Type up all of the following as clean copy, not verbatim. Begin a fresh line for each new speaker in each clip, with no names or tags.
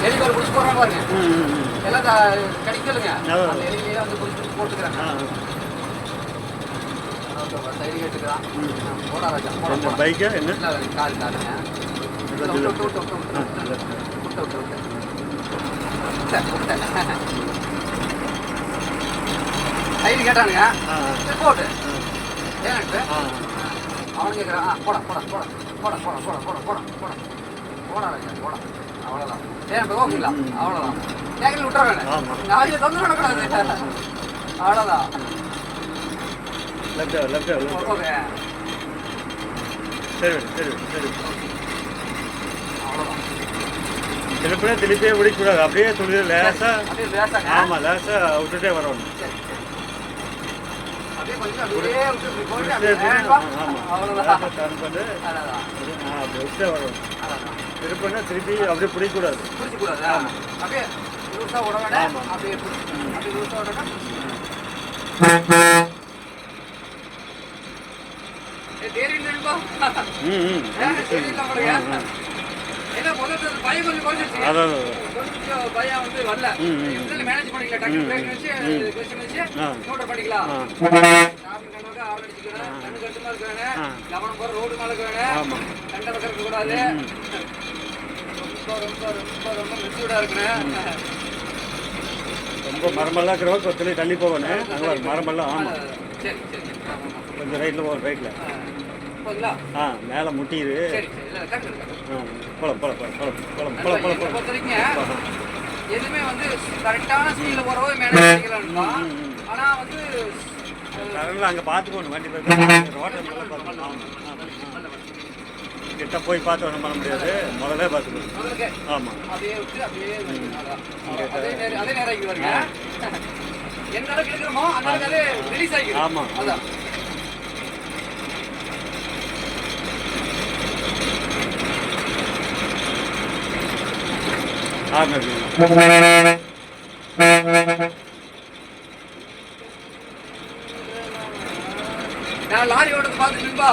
எலிகள் பிடிச்சி போடுறாங்க பாருங்க. எல்லாம் கடிக்கலுங்க. அந்த எலிகளே வந்து பிடிச்சி போட்டுக்கிறாங்க. சைடு கேட்டுக்கிறான். போடாத
பைக்கா என்ன
காலுங்க சைடு கேட்டானுங்க. போட்டு ஏன்ட்டு அவனு கேட்குறான். போட போட போட போட போட போட போட போட போட போடா போட அவ்வளோதான். ஏன் ஓகேங்களா? அவ்வளோதான். கேட்கல விட்டுறேன். நாளைக்கு தொந்தரவு நடக்கூடாது. அவ்வளோதான். ஓகே
சரி சரி சரி
அவ்வளோதான்.
திருப்பியே திருப்பியே பிடிக்கக்கூடாது. அப்படியே துணி லேசா.
அப்படியே லேசாங்க.
ஆமாம் லேசா விட்டுட்டே வரணும்.
அப்படியே கொஞ்சம் அப்படியே விட்டு அவ்வளோதான்.
டர்ன் பண்ணி அப்படி விட்டே வரணும்.
அதான்
திருப்பினா திருப்பி அப்படியே பிடிக்கக்கூடாது.
பிடிச்சிக்கூடாது. அப்படியே லூஸாக விட வேண்டாம். அப்படியே அப்படியே லூஸாக விட வேண்டாம். தேரில்லைப்பா. ஏன்னா முதல்ல பயம் கொஞ்சம் குறைஞ்சிருச்சு. கொஞ்சம் பயம் வந்து வரல. மேனேஜ் பண்ணிக்கலாம். டக்கு பிரேக் வச்சு கொஸ்டின் வச்சு நோட் பண்ணிக்கலாம். கண்ணு ஆரம்பிச்சுக்கிறேன். கண்ணு கட்டுமா இருக்கிறேன். கவனம் போகிற ரோடு மேலே இருக்கிறேன். கண்ட பக்கம் இருக்கக்கூடாது. ரொம்ப ரொம்ப ரொம்ப ரொம்ப மெச்சூர்டாக இருக்கிறேன்.
ரொம்ப மரமெல்லாம் இருக்கிறவங்க கொத்தனை தள்ளி போகணும். மரமெல்லாம் ஆமாம்.
சரி சரி சரி
கொஞ்சம் ரைட்டில் போகணும். ரைட்டில்
போதுங்களா?
மேலே முட்டிடு.
சரி சரி இல்லை கரெக்ட்
போலாம் போலாம் போலாம் போலாம் போலாம் போலாம் போலாம்
பொறுத்த வரைக்கும் எதுவுமே வந்து கரெக்டான ஸ்பீடில் போகிறவோ மேனேஜ் பண்ணிக்கலாம். ஆனால் வந்து
அங்கே பார்த்துக்கணும். வண்டி ரோட்டை கிட்ட போய் பார்த்து ஒன்றும் பண்ண முடியாது. முதல்ல பார்த்துக்கணும். ஆமாம்
அப்படியே விட்டு அப்படியே அதே நேரம் இங்கே வருங்க. எந்த அளவுக்கு எடுக்கிறோமோ அந்த அளவுக்கு அதே ரிலீஸ் ஆகிடும்.
ஆமாம்
அதான் நான் லாரி ஓட்டத்தை பார்த்துட்டுப்பா.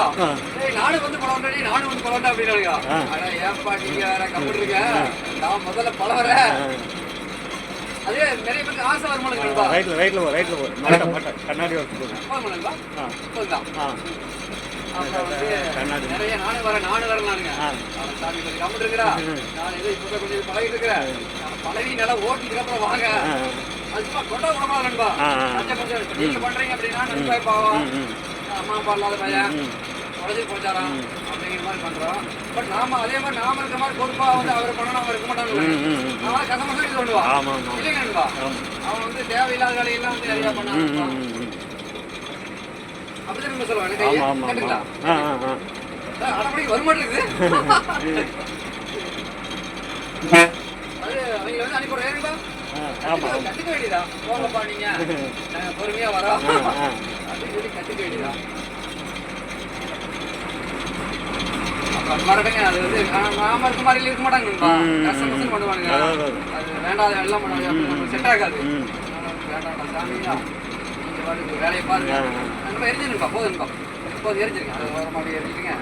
நானும் வந்து பழவண்டா நானும் வந்து பழவண்டா அப்படின்னாங்க. ஆனா ஏன்பா நீங்க வேற கம்ப்யூட்டருங்க நான் முதல்ல பழவறேன். அதே நிறைய பேருக்கு ஆசை வருமானங்கள்ப்பா.
ரைட்ல போ கண்ணாடி ஒர்க்
போதுமானங்களா? போதுதான். அப்புறம் வந்து நிறைய நானும் வரேன். சாமி கொஞ்சம் கம்ப்யூட்டருங்கடா. நான் ஏதோ இப்போ கொஞ்சம் பழகிட்டு இருக்கிறேன். பழகி நல்லா ஓட்டிட்டு அப்புறம் வாங்க. அதுமா கொண்டா விடமா நண்பா. கொஞ்சம் நீங்க பண்றீங்க அப்படின்னா நண்பா பாவம் அம்மா அப்பா இல்லாத பையன் உடஞ்சிட்டு போச்சாராம் அப்படிங்கிற மாதிரி பண்றோம். பட் நாம அதே மாதிரி நாம இருக்க மாதிரி பொறுப்பா வந்து அவர் பண்ணணும் அவர் இருக்க மாட்டாங்க. அவன் கசமசம் இது பண்ணுவான் இல்லைங்க நண்பா. அவன் வந்து தேவையில்லாத வேலையெல்லாம் வந்து நிறையா பண்ணான். அப்படிதான் நம்ம சொல்லுவான். எனக்கு கேட்டுங்களா? அடப்படிக்கு வருமாட்டிருக்கு. அது அவங்க வந்து அனுப்பி விடுறேன்ப்பா. கத்துக்க வேண்டியதா போங்கப்பா நீங்க நாங்க பொறுமையா வரோம் அப்படின்னு சொல்லி கத்துக்க வேண்டியதா. மறடுங்க அது வந்து நாம இருக்க மாதிரி இருக்க மாட்டாங்கப்பா. கஷ்டம் பண்ணுவானுங்க. அது வேண்டாத எல்லாம் பண்ணுவாங்க. செட் ஆகாது. வேண்டாம் சாமியா நீங்க வேலையை பாருங்க. எரிஞ்சிருங்கப்பா. போதுங்கப்பா போதும் எரிஞ்சிருங்க. அது ஓரமாக எரிஞ்சிருங்க.